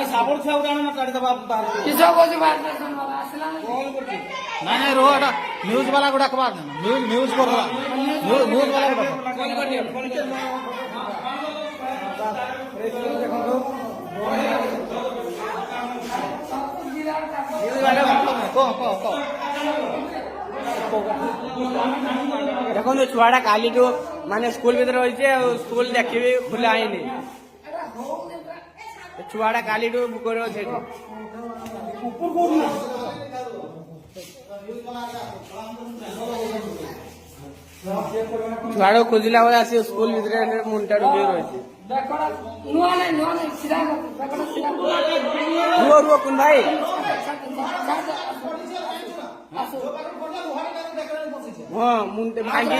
साबुन छुआ उड़ा ना काट दबा बाहर किसो को जो बात वाला असला नहीं नहीं रो एटा न्यूज़ वाला को डाकबा न्यूज़ को न्यूज़ वाला को फोन कर दियो फोन कर देखो देखो छुआटा काली जो माने स्कूल भीतर रही स्कूल देखी खुला ही छुआटा काली बुक छुआ खोजिला बेले आस स्कूल भीतर मुंडा डुबी रही रुह रुह कौन भाई हाँ मुंडे भांगी